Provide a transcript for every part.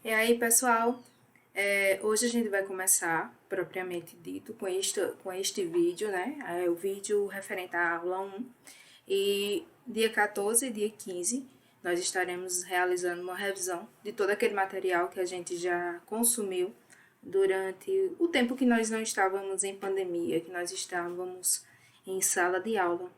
E aí, pessoal, hoje a gente vai começar, propriamente dito, com este vídeo, né? O vídeo referente à aula 1. E dia 14 e dia 15, nós estaremos realizando uma revisão de todo aquele material que a gente já consumiu durante o tempo que nós não estávamos em pandemia, que nós estávamos em sala de aula.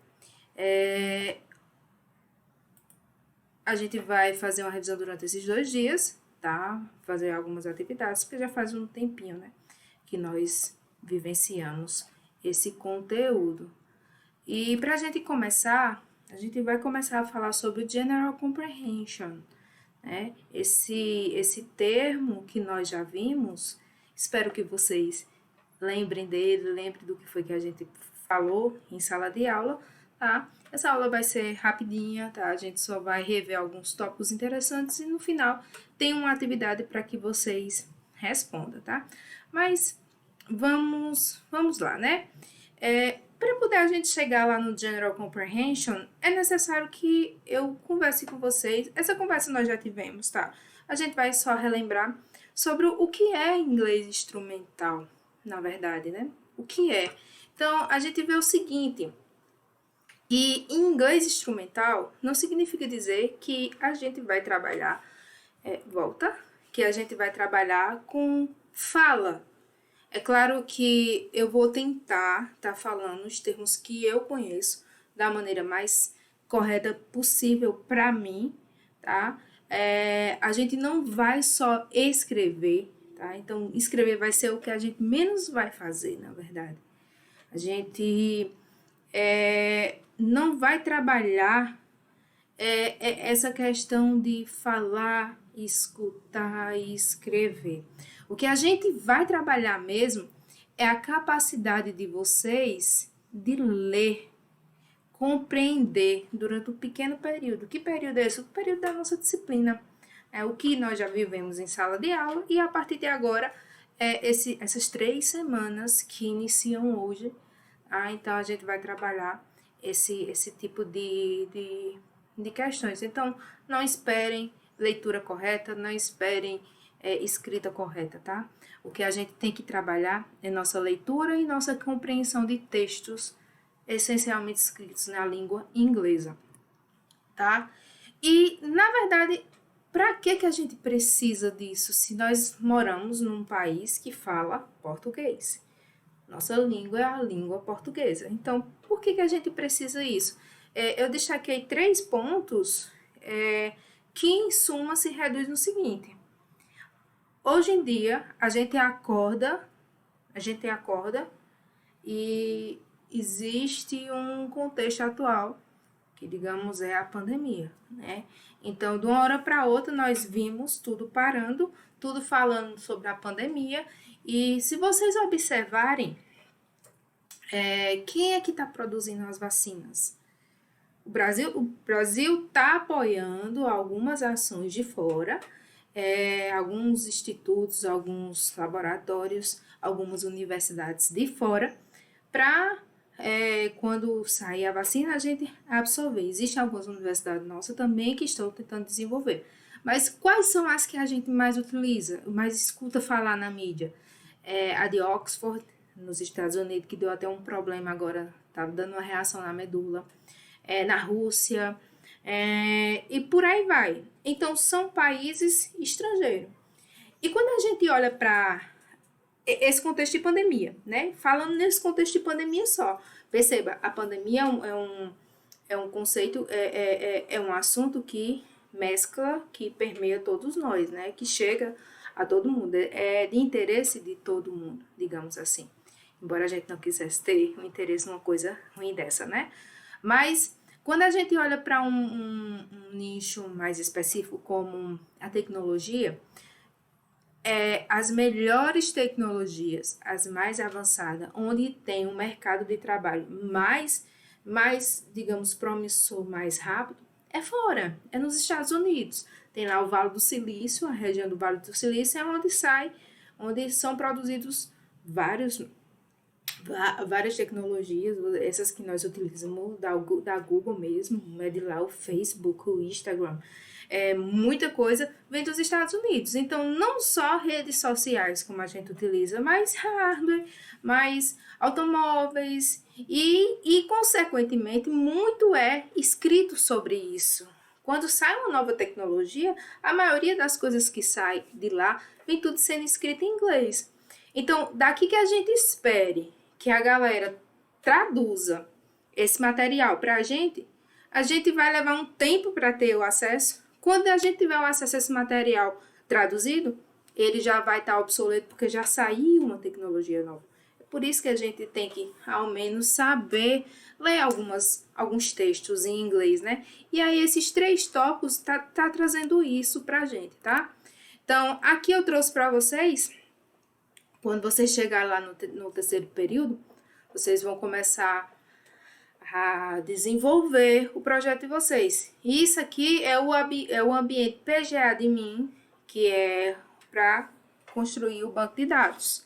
A gente vai fazer uma revisão durante esses 2 dias, tá? Fazer algumas atividades, porque já faz um tempinho, né? Que nós vivenciamos esse conteúdo. E para a gente começar, a gente vai começar a falar sobre o General Comprehension, né? Esse termo que nós já vimos, espero que vocês lembrem dele, lembrem do que foi que a gente falou em sala de aula, tá? Essa aula vai ser rapidinha, tá? A gente só vai rever alguns tópicos interessantes e no final tem uma atividade para que vocês respondam, tá? Mas vamos lá, né? Para poder a gente chegar lá no General Comprehension, é necessário que eu converse com vocês. Essa conversa nós já tivemos, tá? A gente vai só relembrar sobre o que é inglês instrumental, na verdade, né? O que é? Então, a gente vê o seguinte, e em inglês instrumental não significa dizer que a gente vai trabalhar, que a gente vai trabalhar com fala. É claro que eu vou tentar estar falando os termos que eu conheço da maneira mais correta possível para mim, tá? A gente não vai só escrever, tá? Então, escrever vai ser o que a gente menos vai fazer, na verdade. A gente não vai trabalhar essa questão de falar, escutar e escrever. O que a gente vai trabalhar mesmo é a capacidade de vocês de ler, compreender durante um pequeno período. Que período é esse? O período da nossa disciplina. É o que nós já vivemos em sala de aula e a partir de agora, essas 3 semanas que iniciam hoje, então a gente vai trabalhar esse tipo de questões. Então, não esperem leitura correta, não esperem escrita correta, tá? O que a gente tem que trabalhar é nossa leitura e nossa compreensão de textos essencialmente escritos na língua inglesa, tá? E, na verdade, para que a gente precisa disso se nós moramos num país que fala português? Nossa língua é a língua portuguesa. Então, por que a gente precisa disso? Eu destaquei 3 pontos que, em suma, se reduz no seguinte. Hoje em dia, a gente acorda e existe um contexto atual, que, digamos, é a pandemia, né? Então, de uma hora para outra, nós vimos tudo parando, tudo falando sobre a pandemia, e se vocês observarem, quem é que está produzindo as vacinas? O Brasil está apoiando algumas ações de fora, alguns institutos, alguns laboratórios, algumas universidades de fora, para quando sair a vacina a gente absorver. Existem algumas universidades nossas também que estão tentando desenvolver. Mas quais são as que a gente mais utiliza, mais escuta falar na mídia? A de Oxford, nos Estados Unidos, que deu até um problema agora, estava dando uma reação na medula, na Rússia, e por aí vai. Então, são países estrangeiros. E quando a gente olha para esse contexto de pandemia, né? Falando nesse contexto de pandemia só, perceba, a pandemia é um conceito, é um assunto que mescla, que permeia todos nós, né? Que chega a todo mundo, é de interesse de todo mundo, digamos assim. Embora a gente não quisesse ter um interesse numa coisa ruim dessa, né? Mas quando a gente olha para um nicho mais específico, como a tecnologia, as melhores tecnologias, as mais avançadas, onde tem um mercado de trabalho mais, digamos, promissor, mais rápido, é fora, é nos Estados Unidos. Tem lá o Vale do Silício, a região do Vale do Silício é onde são produzidos várias tecnologias, essas que nós utilizamos da Google mesmo, é de lá o Facebook, o Instagram, muita coisa vem dos Estados Unidos. Então, não só redes sociais como a gente utiliza, mas hardware, mais automóveis consequentemente, muito é escrito sobre isso. Quando sai uma nova tecnologia, a maioria das coisas que sai de lá vem tudo sendo escrito em inglês. Então, daqui que a gente espere que a galera traduza esse material para a gente vai levar um tempo para ter o acesso. Quando a gente tiver o acesso a esse material traduzido, ele já vai estar obsoleto porque já saiu uma tecnologia nova. É por isso que a gente tem que, ao menos, saber ler alguns textos em inglês, né? E aí, esses 3 tópicos tá trazendo isso pra gente, tá? Então, aqui eu trouxe para vocês, quando vocês chegarem lá no terceiro período, vocês vão começar a desenvolver o projeto de vocês. E isso aqui é o ambiente PGA de mim, que é para construir o banco de dados,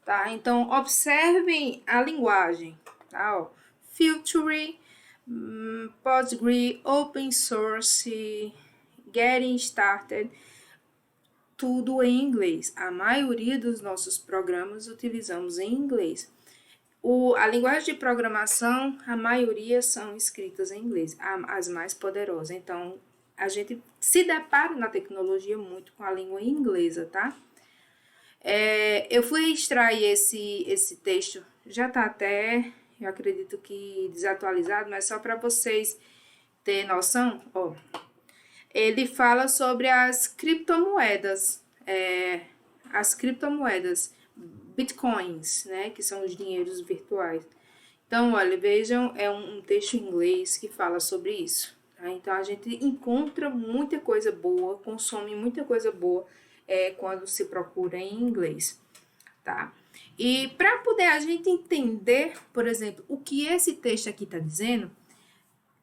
tá? Então, observem a linguagem, tá? Ó, Future, Postgre, Open Source, Getting Started, tudo em inglês. A maioria dos nossos programas utilizamos em inglês. A linguagem de programação, a maioria são escritas em inglês, as mais poderosas. Então, a gente se depara na tecnologia muito com a língua inglesa, tá? Eu fui extrair esse texto, já tá até, eu acredito que desatualizado, mas só para vocês terem noção, ó. Ele fala sobre as criptomoedas, bitcoins, né, que são os dinheiros virtuais. Então, olha, vejam, é um texto em inglês que fala sobre isso. Tá? Então, a gente encontra muita coisa boa, consome muita coisa boa quando se procura em inglês, tá? E para poder a gente entender, por exemplo, o que esse texto aqui está dizendo,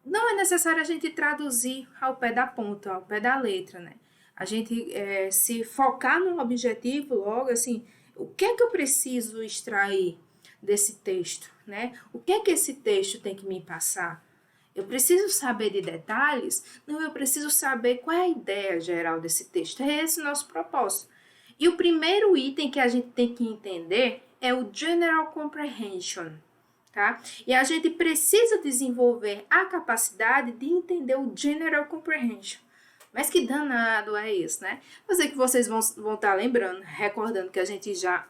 não é necessário a gente traduzir ao pé da ponta, ao pé da letra, né? A gente se focar num objetivo logo, assim, o que é que eu preciso extrair desse texto, né? O que é que esse texto tem que me passar? Eu preciso saber de detalhes? Não, eu preciso saber qual é a ideia geral desse texto. É esse o nosso propósito. E o primeiro item que a gente tem que entender é o General Comprehension, tá? E a gente precisa desenvolver a capacidade de entender o General Comprehension. Mas que danado é isso, né? Eu sei que vocês vão estar lembrando, recordando que a gente já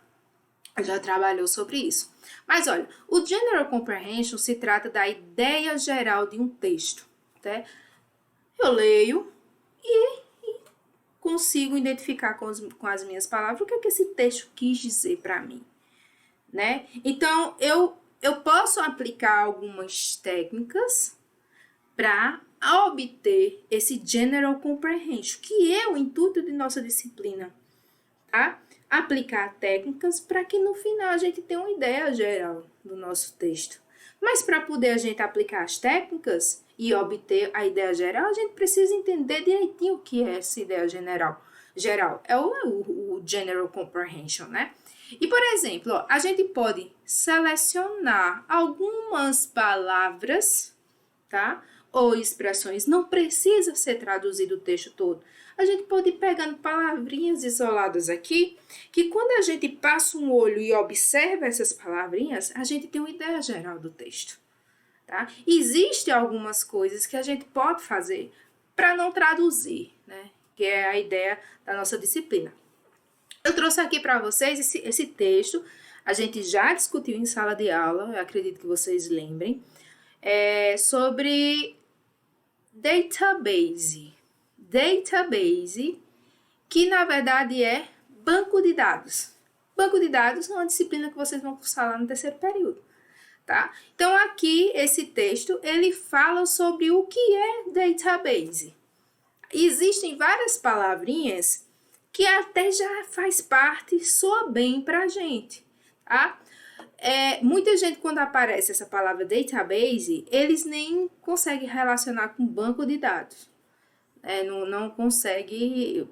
trabalhou sobre isso. Mas olha, o General Comprehension se trata da ideia geral de um texto, tá? Eu leio e consigo identificar com as minhas palavras o que é que esse texto quis dizer para mim, né? Então, eu posso aplicar algumas técnicas para obter esse General Comprehension, que é o intuito de nossa disciplina, tá? Aplicar técnicas para que no final a gente tenha uma ideia geral do nosso texto. Mas para poder a gente aplicar as técnicas e obter a ideia geral, a gente precisa entender direitinho o que é essa ideia geral. É o General Comprehension, né? E, por exemplo, ó, a gente pode selecionar algumas palavras, tá? Ou expressões, não precisa ser traduzido o texto todo. A gente pode ir pegando palavrinhas isoladas aqui, que quando a gente passa um olho e observa essas palavrinhas, a gente tem uma ideia geral do texto, tá? Existem algumas coisas que a gente pode fazer para não traduzir, né? Que é a ideia da nossa disciplina. Eu trouxe aqui para vocês esse texto, a gente já discutiu em sala de aula, eu acredito que vocês lembrem, sobre database. Database, que na verdade é banco de dados. Banco de dados é uma disciplina que vocês vão cursar lá no terceiro período, tá? Então, aqui, esse texto, ele fala sobre o que é database. Existem várias palavrinhas que até já faz parte, soa bem pra gente, tá? Muita gente, quando aparece essa palavra database, eles nem conseguem relacionar com banco de dados. Não consegue,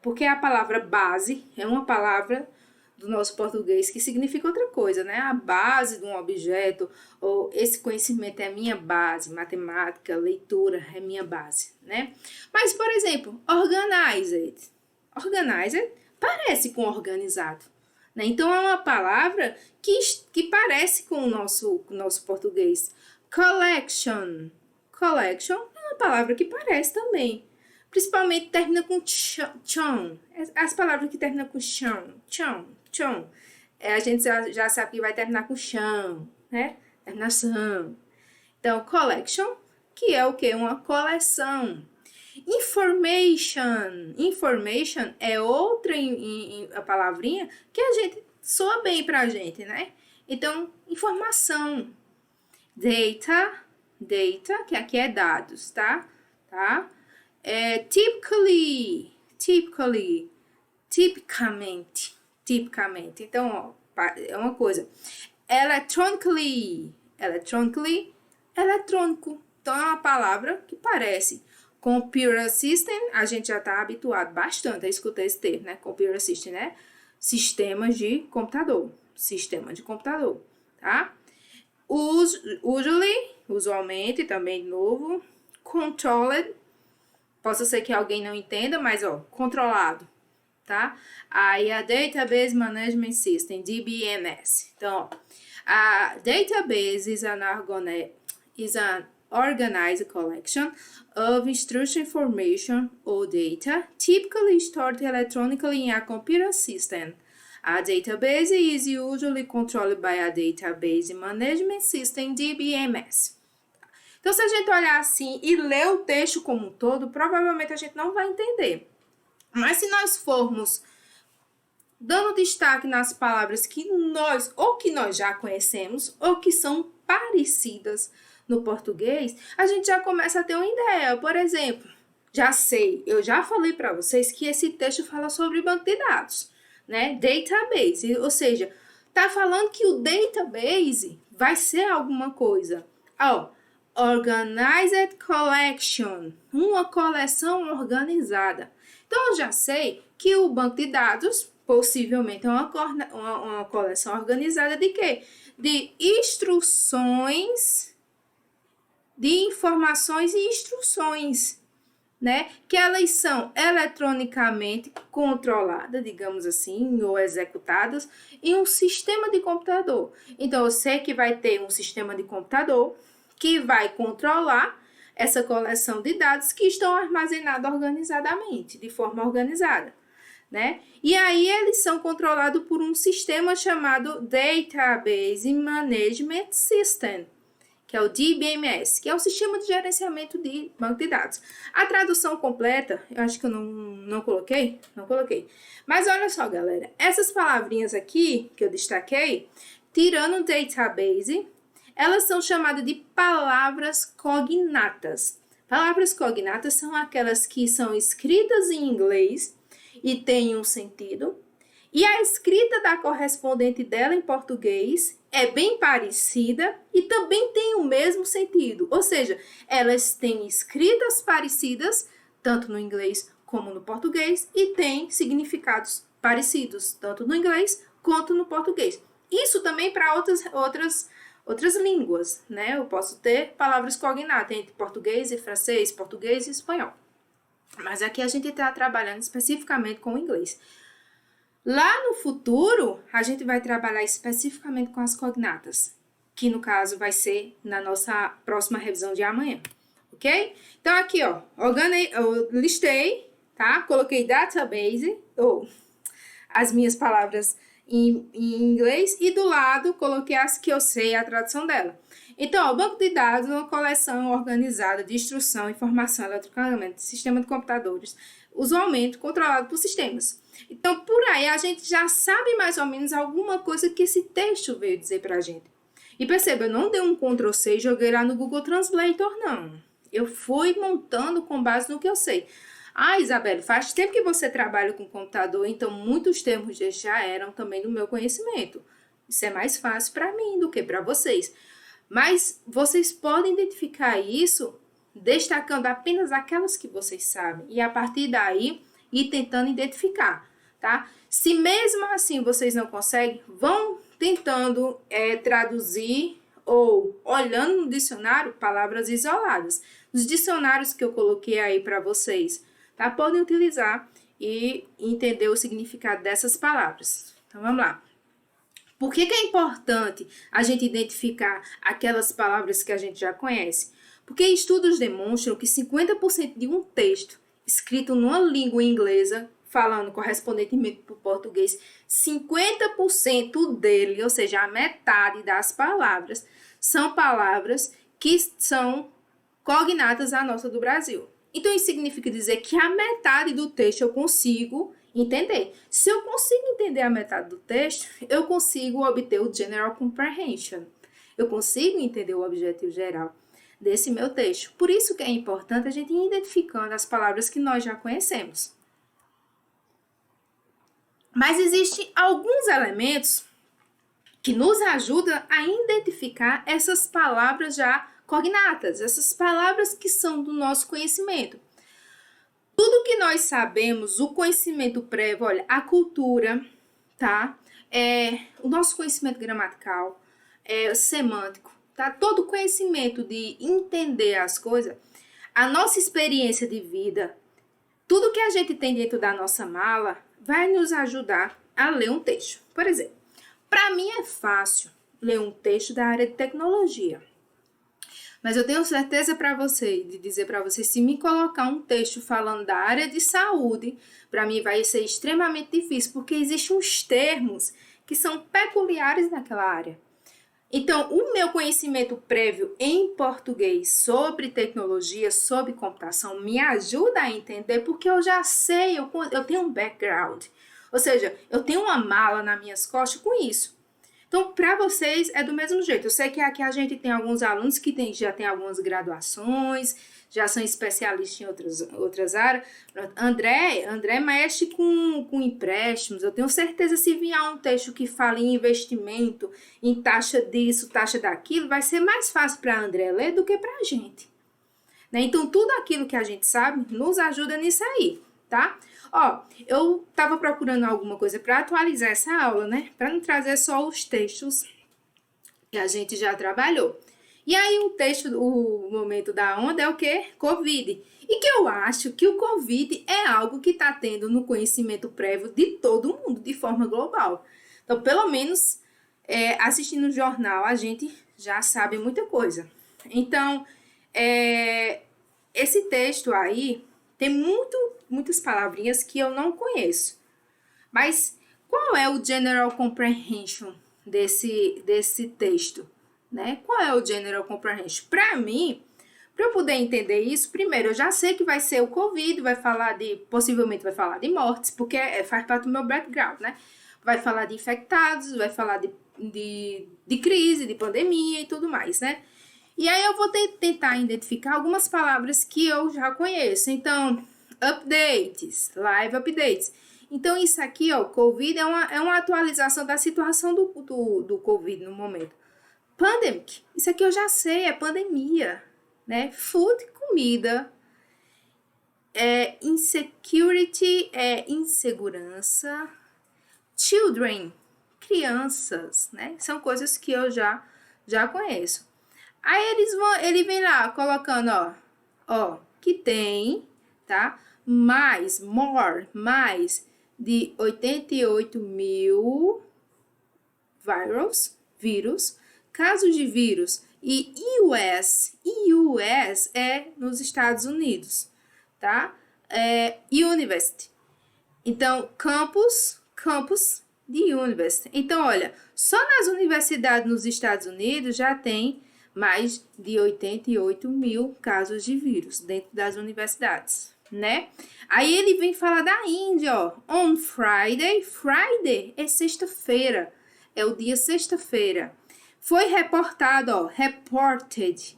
porque a palavra base é uma palavra do nosso português, que significa outra coisa, né? A base de um objeto, ou esse conhecimento é a minha base, matemática, leitura é minha base, né? Mas, por exemplo, organized. Organized parece com organizado, né? Então, é uma palavra que parece com o nosso português. Collection. Collection é uma palavra que parece também. Principalmente termina com chão. As palavras que terminam com chão, a gente já sabe que vai terminar com chão, né? Terminação. Então, collection, que é o quê? Uma coleção. Information. Information é outra a palavrinha que a gente soa bem pra gente, né? Então, informação. Data, que aqui é dados, tá? Tipicamente. Então, ó, é uma coisa. Electronically, eletrônico. Então, é uma palavra que parece. Computer system, a gente já está habituado bastante a escutar esse termo, né? Computer system, né? Sistema de computador, tá? Usualmente, também de novo. Controlled, possa ser que alguém não entenda, mas, ó, controlado, tá? Aí, a Database Management System, DBMS. Então, ó, a database is an organized collection of structured information or data, typically stored electronically in a computer system. A database is usually controlled by a Database Management System, DBMS. Então, se a gente olhar assim e ler o texto como um todo, provavelmente a gente não vai entender. Mas se nós formos dando destaque nas palavras que nós já conhecemos ou que são parecidas no português, a gente já começa a ter uma ideia. Por exemplo, eu já falei para vocês que esse texto fala sobre banco de dados, né? Database, ou seja, tá falando que o database vai ser alguma coisa. Ó, organized collection, uma coleção organizada. Então, eu já sei que o banco de dados possivelmente é uma coleção organizada de quê? De instruções, de informações e instruções, né? Que elas são eletronicamente controladas, digamos assim, ou executadas em um sistema de computador. Então, eu sei que vai ter um sistema de computador que vai controlar essa coleção de dados que estão armazenados organizadamente, de forma organizada, né? E aí, eles são controlados por um sistema chamado Database Management System, que é o DBMS, que é o Sistema de Gerenciamento de Banco de Dados. A tradução completa, eu acho que eu não coloquei. Mas olha só, galera, essas palavrinhas aqui que eu destaquei, tirando database, elas são chamadas de palavras cognatas. Palavras cognatas são aquelas que são escritas em inglês e têm um sentido, e a escrita da correspondente dela em português é bem parecida e também tem o mesmo sentido. Ou seja, elas têm escritas parecidas, tanto no inglês como no português, e têm significados parecidos, tanto no inglês quanto no português. Isso também para outras línguas, né? Eu posso ter palavras cognatas entre português e francês, português e espanhol. Mas aqui a gente está trabalhando especificamente com o inglês. Lá no futuro, a gente vai trabalhar especificamente com as cognatas, que no caso vai ser na nossa próxima revisão de amanhã, ok? Então, aqui, ó, eu listei, tá? Coloquei database, ou as minhas palavras em inglês, e do lado coloquei as que eu sei a tradução dela. Então, ó, banco de dados é uma coleção organizada de instrução e informação eletronicamente, sistema de computadores, usualmente controlado por sistemas. Então, por aí, a gente já sabe mais ou menos alguma coisa que esse texto veio dizer pra gente. E perceba, eu não dei um Ctrl+C e joguei lá no Google Translator, não. Eu fui montando com base no que eu sei. Ah, Isabelle, faz tempo que você trabalha com computador, então muitos termos já eram também do meu conhecimento. Isso é mais fácil para mim do que para vocês. Mas vocês podem identificar isso destacando apenas aquelas que vocês sabem. E a partir daí, ir tentando identificar. tá? Se mesmo assim vocês não conseguem, vão tentando traduzir ou olhando no dicionário palavras isoladas. Os dicionários que eu coloquei aí para vocês, tá? Podem utilizar e entender o significado dessas palavras. Então, vamos lá. Por que é importante a gente identificar aquelas palavras que a gente já conhece? Porque estudos demonstram que 50% de um texto escrito numa língua inglesa, falando correspondentemente para o português, 50% dele, ou seja, a metade das palavras, são palavras que são cognatas à nossa do Brasil. Então, isso significa dizer que a metade do texto eu consigo entender. Se eu consigo entender a metade do texto, eu consigo obter o General Comprehension. Eu consigo entender o objetivo geral desse meu texto. Por isso que é importante a gente ir identificando as palavras que nós já conhecemos. Mas existem alguns elementos que nos ajudam a identificar essas palavras já cognatas, essas palavras que são do nosso conhecimento. Tudo que nós sabemos, o conhecimento prévio, olha, a cultura, tá? O nosso conhecimento gramatical, semântico, tá? Todo o conhecimento de entender as coisas, a nossa experiência de vida, tudo que a gente tem dentro da nossa mala vai nos ajudar a ler um texto. Por exemplo, para mim é fácil ler um texto da área de tecnologia. Mas eu tenho certeza de dizer para você, se me colocar um texto falando da área de saúde, para mim vai ser extremamente difícil, porque existem uns termos que são peculiares naquela área. Então, o meu conhecimento prévio em português sobre tecnologia, sobre computação, me ajuda a entender, porque eu já sei, eu tenho um background. Ou seja, eu tenho uma mala nas minhas costas com isso. Então, para vocês é do mesmo jeito. Eu sei que aqui a gente tem alguns alunos que já tem algumas graduações, já são especialistas em outras áreas. André mexe com empréstimos. Eu tenho certeza, se vier um texto que fala em investimento, em taxa disso, taxa daquilo, vai ser mais fácil para André ler do que para a gente. Né? Então, tudo aquilo que a gente sabe nos ajuda nisso aí, tá? Ó, eu tava procurando alguma coisa para atualizar essa aula, né? Para não trazer só os textos que a gente já trabalhou. E aí o momento da onda é o quê? Covid. E que eu acho que o Covid é algo que está tendo no conhecimento prévio de todo mundo, de forma global. Então, pelo menos, assistindo o jornal, a gente já sabe muita coisa. Então, esse texto aí tem muitas palavrinhas que eu não conheço. Mas qual é o General Comprehension desse texto? Né? Qual é o General Comprehension? Para mim, para eu poder entender isso, primeiro, eu já sei que vai ser o Covid, possivelmente vai falar de mortes, porque faz parte do meu background, né? Vai falar de infectados, vai falar de crise, de pandemia e tudo mais, né? E aí eu vou tentar identificar algumas palavras que eu já conheço. Então, updates, live updates. Então, isso aqui, ó, Covid é uma atualização da situação do Covid no momento. Pandemic, isso aqui eu já sei, é pandemia, né? Food, comida. Insecurity é insegurança. Children, crianças, né? São coisas que eu já conheço. Aí ele vem lá colocando, ó, que tem, tá? Mais de 88 mil vírus, casos de vírus, e US é nos Estados Unidos, tá? University. Então, campus de university. Então, olha, só nas universidades nos Estados Unidos já tem mais de 88 mil casos de vírus dentro das universidades, né? Aí ele vem falar da Índia, ó. On Friday é sexta-feira, é o dia sexta-feira. Foi reportado, ó, reported,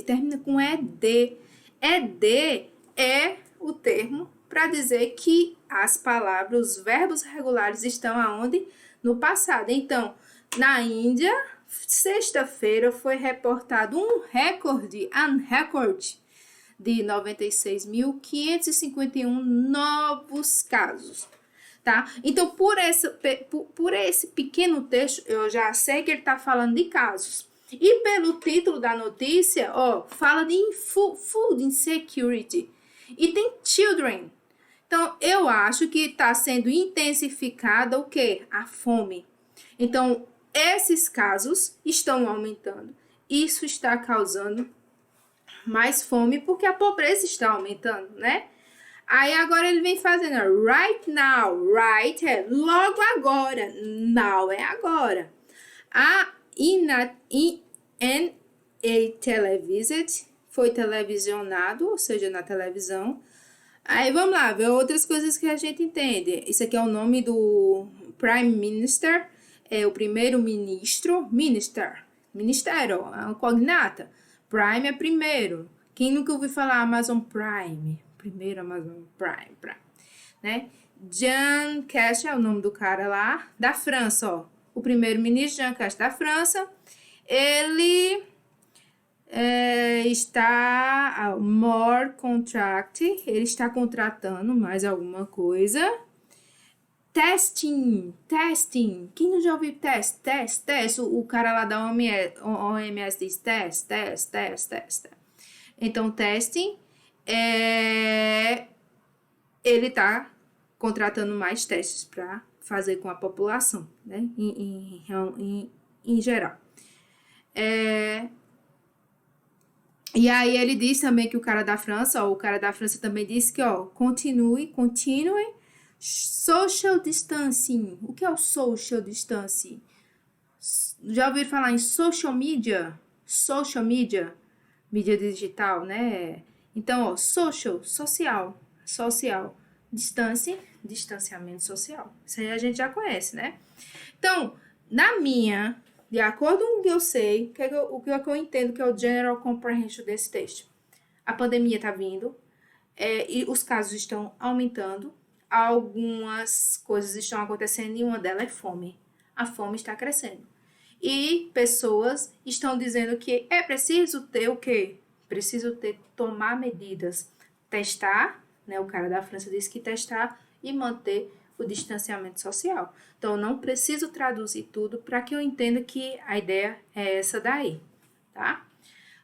termina com ED. ED é o termo para dizer que as palavras, os verbos regulares estão aonde? No passado. Então, na Índia, sexta-feira foi reportado um recorde de 96.551 novos casos. tá? Então, por esse pequeno texto, eu já sei que ele tá falando de casos. E pelo título da notícia, ó, fala de food insecurity. E tem children. Então, eu acho que está sendo intensificada o quê? A fome. Então, esses casos estão aumentando. Isso está causando mais fome porque a pobreza está aumentando, né? Aí agora ele vem fazendo right now. Right é logo agora. Now é agora. In a televised foi televisionado, ou seja, na televisão. Aí vamos lá, ver outras coisas que a gente entende. Isso aqui é o nome do Prime Minister, é o primeiro-ministro, ministério, é uma cognata. Prime é primeiro. Quem nunca ouviu falar Amazon Prime? Primeiro Amazon Prime, né? Jean Castex é o nome do cara lá, da França, ó. O primeiro-ministro Jean Castex da França, ele está more contract, ele está contratando mais alguma coisa. Testing. Quem não já ouviu teste? O cara lá da OMS diz teste. Então, testing, ele está contratando mais testes para fazer com a população, né? Em geral. E aí ele diz também que o cara da França também disse que, ó, continue social distancing. O que é o social distancing? Já ouviram falar em social media? Mídia digital, né? Então, ó, social, distanciamento social. Isso aí a gente já conhece, né? Então, de acordo com o que eu sei, o que eu entendo que é o general comprehension desse texto. A pandemia está vindo, e os casos estão aumentando, algumas coisas estão acontecendo e uma delas é fome. A fome está crescendo. E pessoas estão dizendo que é preciso ter o quê? Tomar medidas, testar, né? O cara da França disse que testar e manter o distanciamento social. Então, eu não preciso traduzir tudo para que eu entenda que a ideia é essa daí, tá?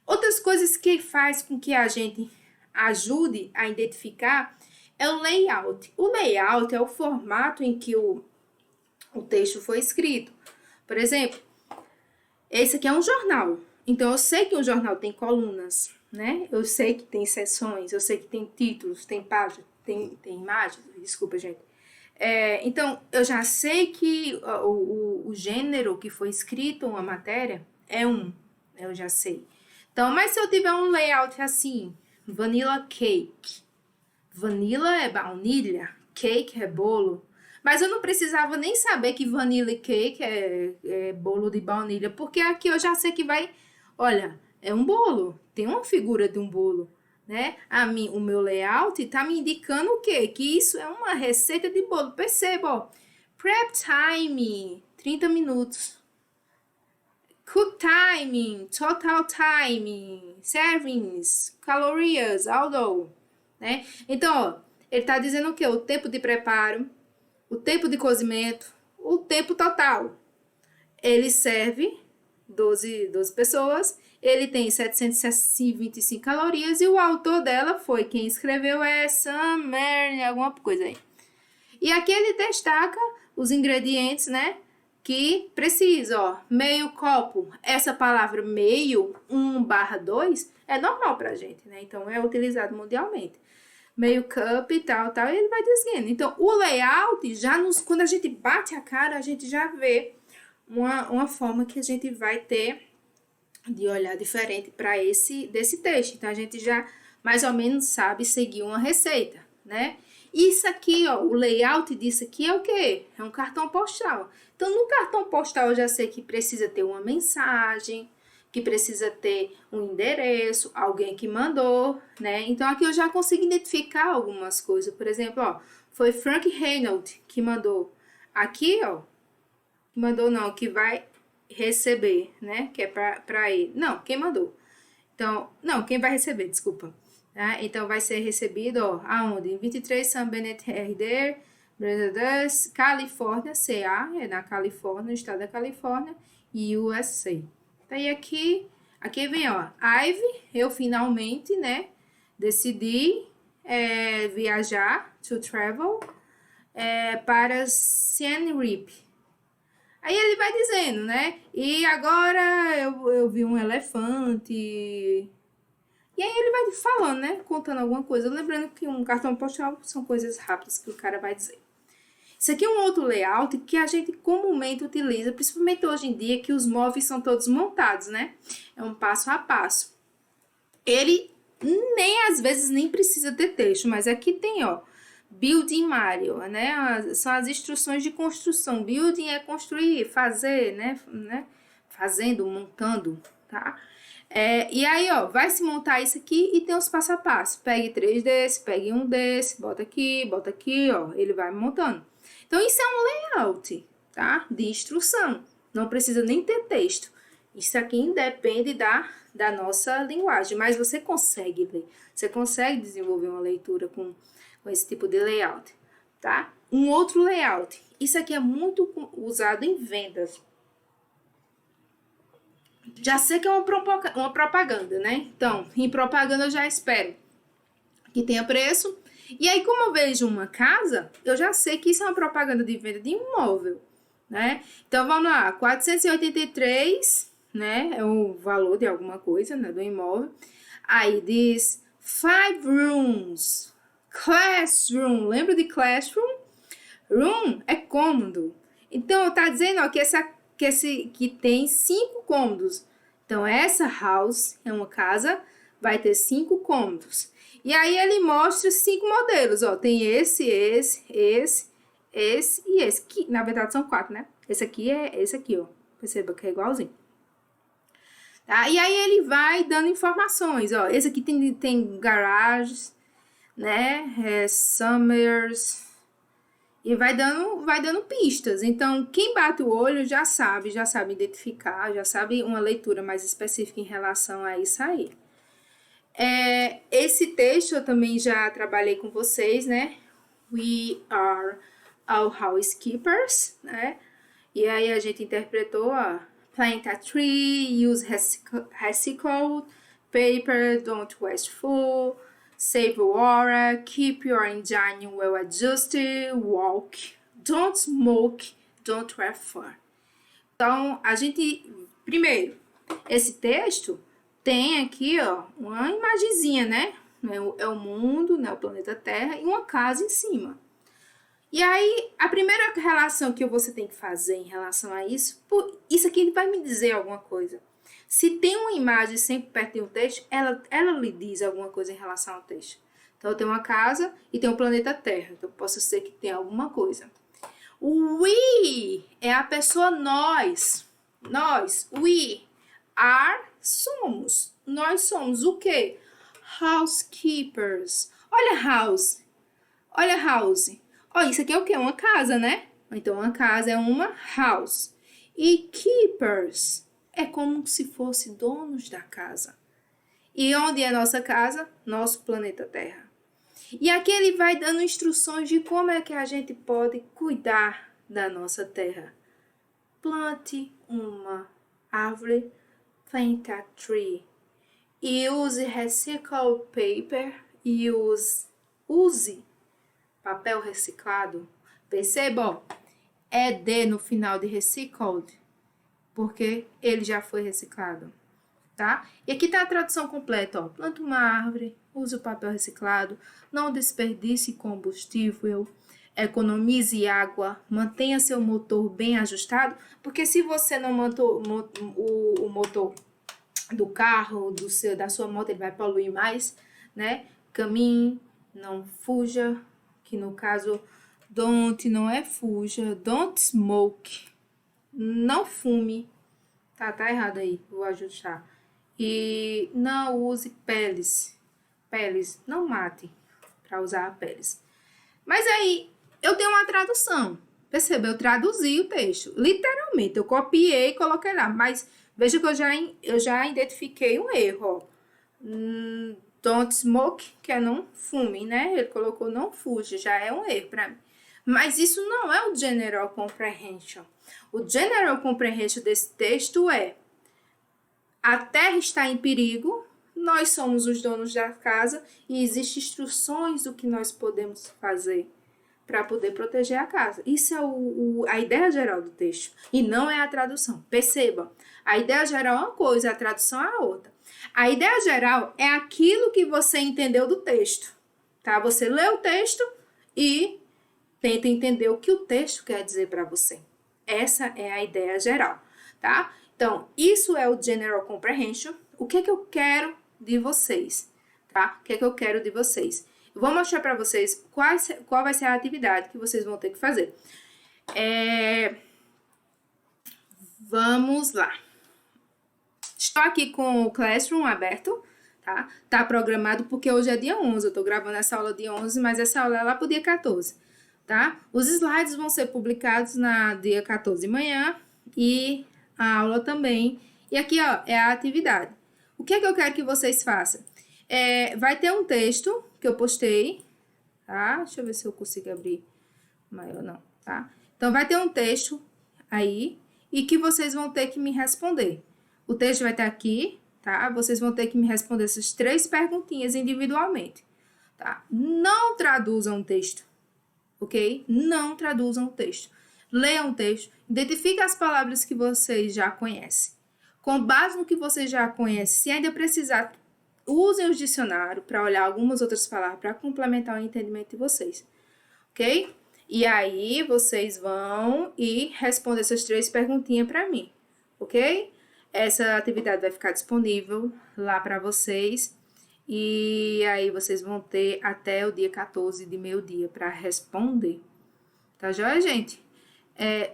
Outras coisas que faz com que a gente ajude a identificar é o layout. O layout é o formato em que o texto foi escrito. Por exemplo, esse aqui é um jornal. Então, eu sei que um jornal tem colunas, né? Eu sei que tem seções, eu sei que tem títulos, tem páginas, tem imagens. Desculpa, gente. Então, eu já sei que o gênero que foi escrito uma matéria é eu já sei. Então, mas se eu tiver um layout assim, vanilla cake, vanilla é baunilha, cake é bolo, mas eu não precisava nem saber que vanilla cake é bolo de baunilha, porque aqui eu já sei que olha, é um bolo, tem uma figura de um bolo. Né? O meu layout está me indicando o quê? Que isso é uma receita de bolo. Perceba, ó. Prep time, 30 minutos. Cook timing, total timing, servings, calorias, although, né? Então, ó, ele está dizendo o quê? O tempo de preparo, o tempo de cozimento, o tempo total. Ele serve 12 pessoas, ele tem 725 calorias e o autor dela foi quem escreveu Sam Merne, alguma coisa aí. E aqui ele destaca os ingredientes, né, que precisa, ó, meio copo. Essa palavra meio, 1/2, é normal pra gente, né, então é utilizado mundialmente. Meio cup e tal, e ele vai dizendo. Então, o layout, quando a gente bate a cara, a gente já vê uma forma que a gente vai ter de olhar diferente para desse texto. Então, a gente já mais ou menos sabe seguir uma receita, né? Isso aqui, ó, o layout disso aqui é o quê? É um cartão postal. Então, no cartão postal eu já sei que precisa ter uma mensagem, que precisa ter um endereço, alguém que mandou, né? Então, aqui eu já consigo identificar algumas coisas. Por exemplo, ó, foi Frank Reynolds que mandou. Aqui, ó, mandou não, que vai receber, né? Que é para ele. Não, quem mandou. Então, não, quem vai receber, desculpa. Tá? Então, vai ser recebido, ó, aonde? Em 23 Sam Bennett Herder, Califórnia, CA, é na Califórnia, no estado da Califórnia, e USA. Daí aqui vem, ó, eu finalmente, né, decidi viajar, to travel, para Siem Reap. Aí ele vai dizendo, né, e agora eu vi um elefante, e aí ele vai falando, né, contando alguma coisa, lembrando que um cartão postal são coisas rápidas que o cara vai dizer. Isso aqui é um outro layout que a gente comumente utiliza, principalmente hoje em dia, que os móveis são todos montados, né? É um passo a passo. Ele às vezes nem precisa ter texto, mas aqui tem, ó, Building Mario, né? São as instruções de construção. Building é construir, fazer, né? Fazendo, montando, tá? E aí, ó, vai se montar isso aqui e tem os passo a passo. Pegue 3 desse, pegue um desse, bota aqui, ó, ele vai montando. Então, isso é um layout, tá? De instrução. Não precisa nem ter texto. Isso aqui independe da nossa linguagem, mas você consegue ler. Você consegue desenvolver uma leitura com esse tipo de layout, tá? Um outro layout. Isso aqui é muito usado em vendas. Já sei que é uma propaganda, né? Então, em propaganda eu já espero que tenha preço. E aí, como eu vejo uma casa, eu já sei que isso é uma propaganda de venda de imóvel, né? Então, vamos lá, 483, né? É o valor de alguma coisa, né? Do imóvel. Aí diz 5 rooms, classroom. Lembra de classroom? Room é cômodo. Então, tá dizendo, ó, que tem 5 cômodos. Então, essa house é uma casa, vai ter 5 cômodos. E aí, ele mostra 5 modelos, ó. Tem esse e esse. Que, na verdade, são 4, né? Esse aqui é esse aqui, ó. Perceba que é igualzinho. Tá? E aí, ele vai dando informações, ó. Esse aqui tem garages, né? Summers. E vai dando pistas. Então, quem bate o olho já sabe identificar, já sabe uma leitura mais específica em relação a isso aí. Esse texto eu também já trabalhei com vocês, né? We are all housekeepers, né? E aí a gente interpretou, ó, plant a tree, use recycled paper, don't waste food, save water, keep your engine well adjusted, walk, don't smoke, don't refer. Então, primeiro, esse texto tem aqui, ó, uma imagenzinha, né? É o mundo, né? O planeta Terra e uma casa em cima. E aí, a primeira relação que você tem que fazer em relação a isso, isso aqui vai me dizer alguma coisa. Se tem uma imagem sempre perto de um texto, ela lhe diz alguma coisa em relação ao texto. Então, eu tenho uma casa e tem o planeta Terra. Então, posso ser que tenha alguma coisa. O we é a pessoa nós. Nós, we, are, somos. Nós somos o quê? Housekeepers. Olha house. Olha house. Olha, isso aqui é o quê? Uma casa, né? Então, uma casa é uma house. E keepers é como se fosse donos da casa. E onde é nossa casa? Nosso planeta Terra. E aqui ele vai dando instruções de como é que a gente pode cuidar da nossa terra. Plante uma árvore, plant a tree. E use recycled paper e use papel reciclado. Percebam, é D no final de recycled, porque ele já foi reciclado, tá? E aqui tá a tradução completa, ó. Planta uma árvore, use o papel reciclado, não desperdice combustível, economize água, mantenha seu motor bem ajustado, porque se você não manter o motor do carro, da sua moto, ele vai poluir mais, né? Caminhe, não fuja, que no caso don't não é fuja, don't smoke, não fume, tá errado aí, vou ajustar. E não use peles, não mate para usar peles. Mas aí eu tenho uma tradução, perceba, eu traduzi o texto, literalmente, eu copiei e coloquei lá, mas veja que eu já identifiquei um erro, ó. Don't smoke, que é não fume, né? Ele colocou não fuja, já é um erro para mim. Mas isso não é o General Comprehension. O General Comprehension desse texto é: a terra está em perigo, nós somos os donos da casa e existem instruções do que nós podemos fazer para poder proteger a casa. Isso é a ideia geral do texto e não é a tradução. Perceba, a ideia geral é uma coisa, a tradução é a outra. A ideia geral é aquilo que você entendeu do texto, tá? Você lê o texto e tenta entender o que o texto quer dizer para você. Essa é a ideia geral, tá? Então, isso é o General Comprehension. O que é que eu quero de vocês, tá? O que é que eu quero de vocês? Eu vou mostrar para vocês qual vai ser a atividade que vocês vão ter que fazer. Vamos lá. Estou aqui com o Classroom aberto, tá? Tá programado porque hoje é dia 11. Eu tô gravando essa aula dia 11, mas essa aula é lá pro dia 14, tá? Os slides vão ser publicados na dia 14 de manhã e a aula também. E aqui, ó, é a atividade. O que é que eu quero que vocês façam? Vai ter um texto que eu postei, tá? Deixa eu ver se eu consigo abrir maior, não, tá? Então, vai ter um texto aí e que vocês vão ter que me responder. O texto vai estar aqui, tá? Vocês vão ter que me responder essas 3 perguntinhas individualmente, tá? Não traduzam o texto, ok? Não traduzam o texto. Leiam o texto, identifiquem as palavras que vocês já conhecem. Com base no que vocês já conhecem, se ainda precisar, usem os dicionários para olhar algumas outras palavras para complementar o entendimento de vocês, ok? E aí, vocês vão e respondem essas 3 perguntinhas para mim, ok? Essa atividade vai ficar disponível lá para vocês. E aí, vocês vão ter até o dia 14 de meio-dia para responder. Tá joia, gente?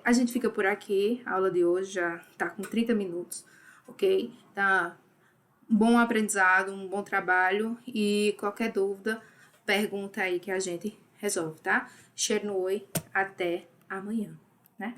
A gente fica por aqui. A aula de hoje já tá com 30 minutos, ok? Tá um bom aprendizado, um bom trabalho. E qualquer dúvida, pergunta aí que a gente resolve, tá? Cheiro no oi, até amanhã, né?